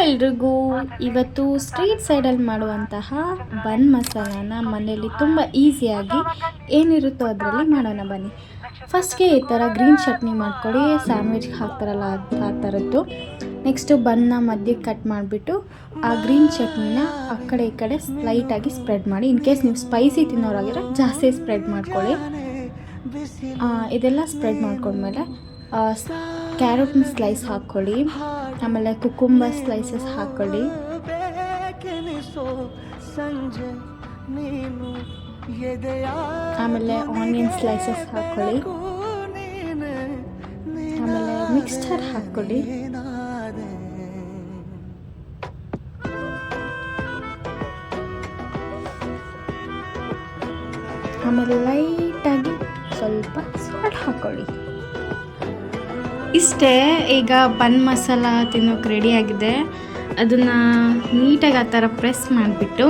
ಎಲ್ರಿಗೂ. ಇವತ್ತು ಸ್ಟ್ರೀಟ್ ಸೈಡಲ್ಲಿ ಮಾಡುವಂತಹ ಬನ್ ಮಸಾಲಾನ ಮನೆಯಲ್ಲಿ ತುಂಬ ಈಸಿಯಾಗಿ ಏನಿರುತ್ತೋ ಅದರಲ್ಲಿ ಮಾಡೋಣ ಬನ್ನಿ. ಫಸ್ಟ್ಗೆ ಈ ಥರ ಗ್ರೀನ್ ಚಟ್ನಿ ಮಾಡ್ಕೊಳ್ಳಿ, ಸ್ಯಾಂಡ್ವಿಚ್ಗೆ ಹಾಕ್ತಾರಲ್ಲ ಆ ಥರದ್ದು. ನೆಕ್ಸ್ಟು ಬನ್ನ ಮಧ್ಯೆ ಕಟ್ ಮಾಡಿಬಿಟ್ಟು ಆ ಗ್ರೀನ್ ಚಟ್ನಿನ ಆ ಕಡೆ ಈ ಕಡೆ ಲೈಟಾಗಿ ಸ್ಪ್ರೆಡ್ ಮಾಡಿ. ಇನ್ ಕೇಸ್ ನೀವು ಸ್ಪೈಸಿ ತಿನ್ನೋರಾಗಿರೋ ಜಾಸ್ತಿ ಸ್ಪ್ರೆಡ್ ಮಾಡ್ಕೊಳ್ಳಿ. ಇದೆಲ್ಲ ಸ್ಪ್ರೆಡ್ ಮಾಡ್ಕೊಂಡ್ಮೇಲೆ ಕ್ಯಾರೆಟ್ನ ಸ್ಲೈಸ್ ಹಾಕ್ಕೊಳ್ಳಿ, ಆಮೇಲೆ ಕುಕುಂಬರ್ ಸ್ಲೈಸಸ್ ಹಾಕ್ಕೊಳ್ಳಿ, ಆಮೇಲೆ ಆನಿಯನ್ ಸ್ಲೈಸಸ್ ಹಾಕ್ಕೊಳ್ಳಿ, ಆಮೇಲೆ ಮಿಕ್ಸ್ಚರ್ ಹಾಕ್ಕೊಳ್ಳಿ, ಆಮೇಲೆ ಲೈಟಾಗಿ ಸ್ವಲ್ಪ ಸಾಲ್ಟ್ ಹಾಕ್ಕೊಳ್ಳಿ. ಇಷ್ಟೇ. ಈಗ ಬನ್ ಮಸಾಲ ತಿನ್ನೋಕೆ ರೆಡಿಯಾಗಿದೆ. ಅದನ್ನು ನೀಟಾಗಿ ಆ ಥರ ಪ್ರೆಸ್ ಮಾಡಿಬಿಟ್ಟು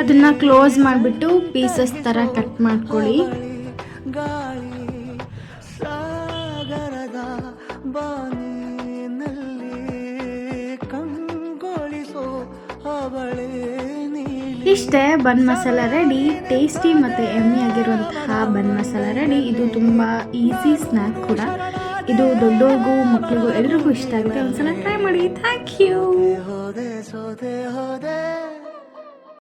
ಅದನ್ನು ಕ್ಲೋಸ್ ಮಾಡಿಬಿಟ್ಟು ಪೀಸಸ್ ಥರ ಕಟ್ ಮಾಡ್ಕೊಳ್ಳಿ. ಇಷ್ಟೇ, ಬನ್ ಮಸಾಲ ರೆಡಿ. ಟೇಸ್ಟಿ ಮತ್ತು ಎಮ್ಮಿ ಆಗಿರುವಂತಹ ಬನ್ ಮಸಾಲ ರೆಡಿ. ಇದು ತುಂಬ ಈಸಿ ಸ್ನ್ಯಾಕ್ ಕೂಡ. ಇದು ದೊಡ್ಡವ್ರಿಗೂ ಮಕ್ಕಳಿಗೂ ಎಲ್ರಿಗೂ ಇಷ್ಟ ಆಗುತ್ತೆ. ಒಂದ್ಸಲ ಟ್ರೈ ಮಾಡಿ. Thank you.